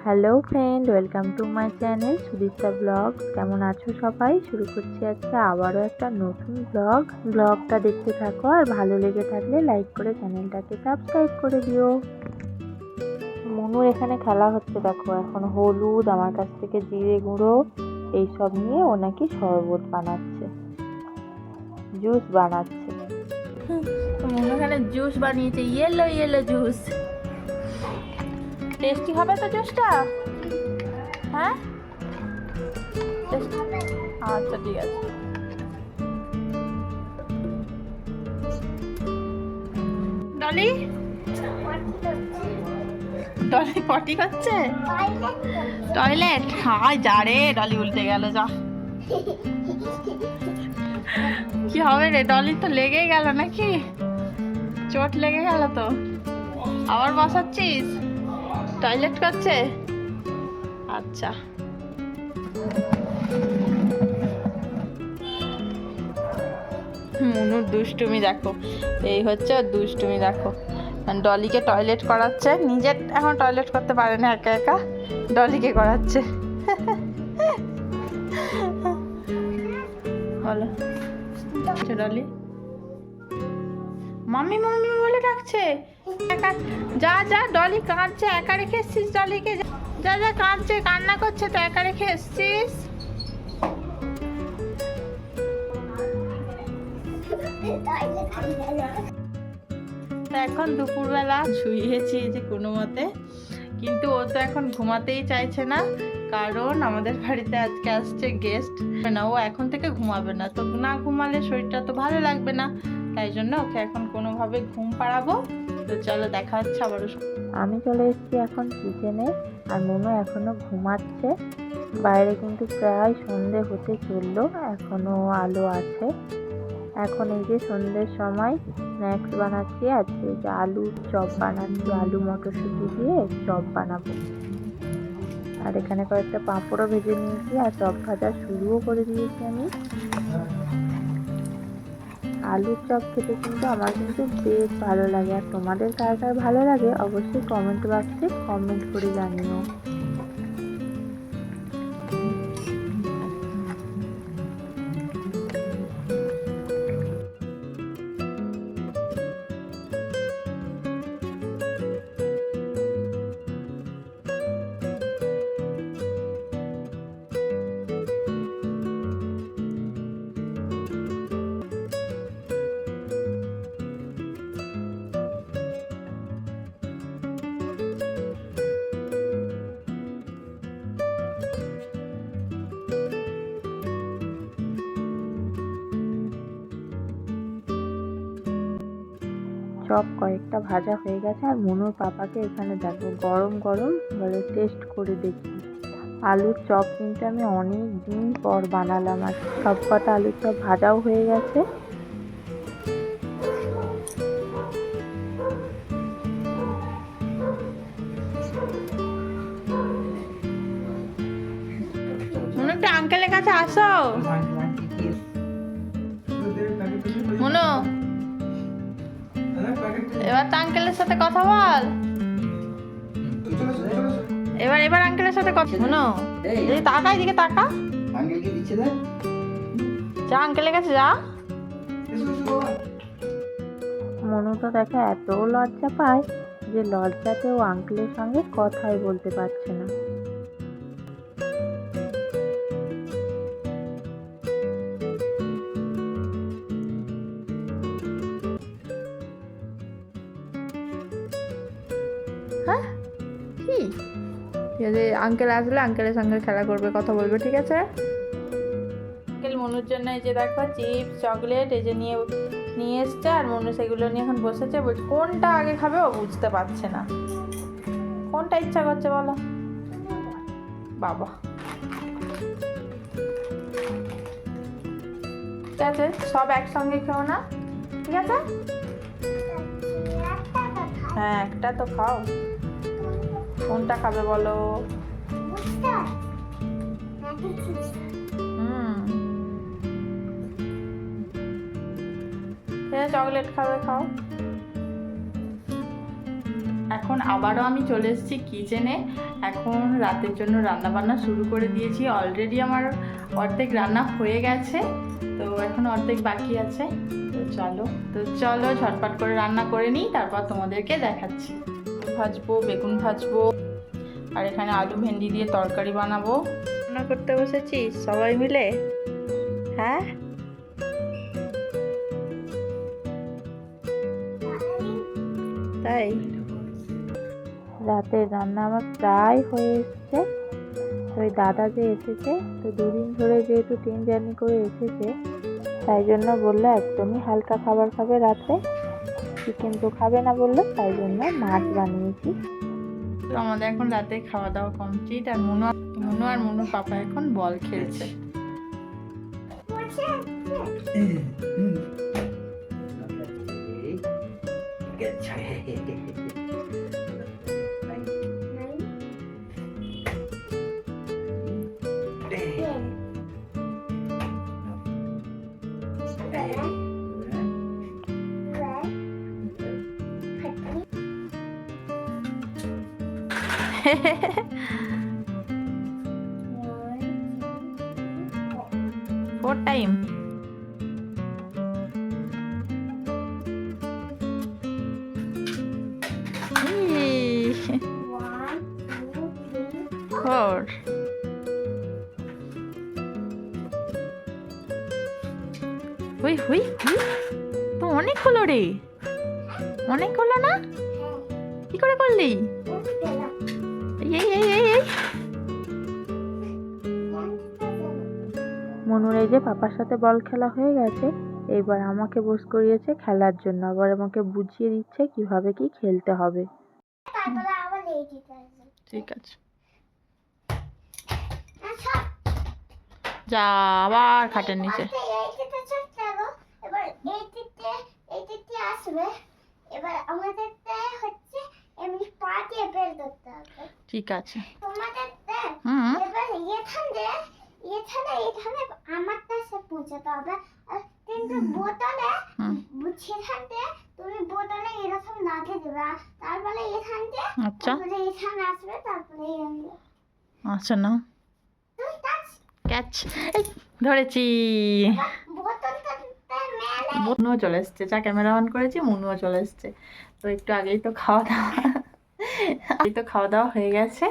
Hello friend, welcome to my channel Sudipta blog. কেমন আছো সবাই? শুরু করছি আজকে আবারও একটা নতুন ব্লগটা দেখতে থাকো, আর ভালো লেগে থাকলে লাইক করে চ্যানেলটাকে সাবস্ক্রাইব করে দিও। মনুর এখানে খেলা হচ্ছে, দেখো এখন হলুদ, আমার কাছ থেকে জিরে গুঁড়ো এইসব নিয়ে ও নাকি শরবত বানাচ্ছে, জুস বানাচ্ছে। মনু এখানে জুস বানিয়েছে, ইয়েলো ইয়েলো জুস। টেস্টি হবে তো জুসটা? হ্যাঁ, আচ্ছা ঠিক আছে। ডলি ডলি পটি করছে, টয়লেট। হাই যা রে, ডলি উল্টে গেল, যা। কি হবে রে, ডলি তো লেগে গেল নাকি? চোট লেগে গেল তো। আবার বসাচ্ছিস? টয়লেট করছে, আচ্ছা। মনুর দুষ্টুমি দেখো, এই হচ্ছে ওর দুষ্টুমি দেখো। ডলিকে টয়লেট করাচ্ছে, নিজে এখন টয়লেট করতে পারে না, একা একা ডলিকে করাচ্ছে। বলো ডলি, মাম্মি মাম্মি বলে ডাকছে। যা যা, ডলি কাঁদছে, একা রেখে এসছিস ডলিকে, যা যা, কাঁদছে, কান্না করছে তো, একা রেখে এসছিস। এখন দুপুরবেলা শুয়েছি এই যে কোনো মতে, কিন্তু ও তো এখন ঘুমাতেই চাইছে না, কারণ আমাদের বাড়িতে আজকে আসছে গেস্ট না। ও এখন থেকে ঘুমাবে না, তো না ঘুমালে শরীরটা তো ভালো লাগবে না, তাই জন্য ওকে এখন কোনোভাবে ঘুম পাড়াবো। তো চলো দেখা হচ্ছে আবারও। আমি চলে এসেছি এখন কিচেনে, আর মনু এখনো ঘুমাচ্ছে। বাইরে কিন্তু প্রায় সন্ধে হতে চললো, এখনো আলো আছে। এখন এই যে সন্ধ্যের সময় স্ন্যাক্স বানাচ্ছি, আজকে যে আলুর চপ বানাচ্ছি, আলু মটরশুঁটি দিয়ে চপ বানাবো। আর এখানে কয়েকটা পাঁপড়ও ভেজে নিয়েছি, আর চপ ভাজা শুরুও করে দিয়েছি আমি। আলুর চপ খেতে কিন্তু আমার কিন্তু বেশ ভালো লাগে, আর তোমাদের কার কার ভালো লাগে অবশ্যই কমেন্ট বক্সে কমেন্ট করে জানিও। চপ কয়েকটা ভাজা হয়ে গেছে, আর মনুর পাপাকে এখানে দেখো গরম গরম বলে টেস্ট করে দেখি। আলুর চপ কিন্তু আমি অনেক দিন পর বানালাম, আর সব কটা আলুর চপ ভাজাও হয়ে গেছে। মনু একটু আঙ্কেলের কাছে আসো। মনু এবার তো আঙ্কেলের সাথে কথা বল, এবার আঙ্কেলের সাথে কথা। মনু এই তাকা, এদিকে তাকা, যা আঙ্কেলের কাছে যা। মনু তো দেখে এত লজ্জা পায় যে লজ্জাতে ও আঙ্কেলের সঙ্গে কথাই বলতে পারছে না। হ্যাঁ কি ঠিক আছে, আঙ্কেল আসলে আঙ্কেলের সঙ্গে খেলা করবে, কথা বলবে, ঠিক আছে। আঙ্কেল মনুর জন্য এই যে দেখো চিপস চকলেট এই যে নিয়ে এসছে, আর মনু সেগুলো নিয়ে এখন বসেছে। কোনটা আগে খাবে ও বুঝতে পারছে না, কোনটা ইচ্ছা করছে বলো। বাবা ঠিক আছে, সব একসঙ্গে খেও না, ঠিক আছে। হ্যাঁ একটা তো খাও, কোনটা খাবে বলো। চকলেট খাবে, খাও। এখন আবারও আমি চলে এসেছি কিচেনে। এখন রাতের জন্য রান্না বান্না শুরু করে দিয়েছি। অলরেডি আমার অর্ধেক রান্না হয়ে গেছে, তো এখন অর্ধেক বাকি আছে। তো চলো ঝটপট করে রান্না করে নিই, তারপর তোমাদেরকে দেখাচ্ছি। ভাজবো, বেগুন ভাজবো, আর এখানে আলু ভেন্ডি দিয়ে তরকারি বানাবো। রান্না করতে বসেছিস সবাই মিলে? হ্যাঁ, তাই রাতের রান্না আমার প্রায় হয়ে এসছে। ওই দাদা যে এসেছে, তো দুদিন ধরে যেহেতু ট্রেন জার্নি করে এসেছে, তাই জন্য বললো একদমই হালকা খাবার খাবে রাতে, চিকেন তো খাবে না বললো, তাই জন্য মাছ বানিয়েছি। তো আমাদের এখন রাতে খাওয়া দাওয়া কমপ্লিট, আর মনু আর মনুর পাপা এখন বল খেলছে। Four time. Four. হুই হুই হুই, তো অনেক হলো রে, অনেক হলো না? কি করে করলি? মনুর এই যে পাপার সাথে বল খেলা হয়ে গেছে, এবার আমাকে বস করিয়েছে খেলার জন্য। আবার আমাকে বুঝিয়ে দিচ্ছে কিভাবে কি খেলতে হবে। ঠিক আছে, যা আবার খাটের নিচে। ঠিক আছে, আমার কাছে পৌঁছাতে হবে, কিন্তু বোতলে সেখানে তুমি বোতলে এরকম লাগিয়ে দেবে, তারপরে এখানে আচ্ছা এখানে আসবে, তারপরে আচ্ছা না ক্যাচ ধরেছি। মুনুও চলে এসছে, যা ক্যামেরা অন করেছি মুনুও চলে এসছে। তো একটু আগেই তো খাওয়া দাওয়া হয়ে গেছে।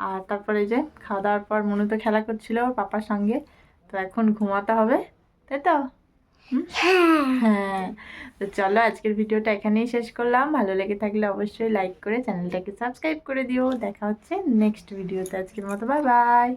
আর তারপরে যে খাওয়া দাওয়ার পর মনু তো খেলা করছিল পাপার সঙ্গে, তো এখন ঘুমাতে হবে, তাই তো? হ্যাঁ, তো চলো আজকের ভিডিওটা এখানেই শেষ করলাম। ভালো লেগে থাকলে অবশ্যই লাইক করে চ্যানেলটাকে সাবস্ক্রাইব করে দিও। দেখা হচ্ছে নেক্সট ভিডিওতে। আজকের মতো বাই বাই।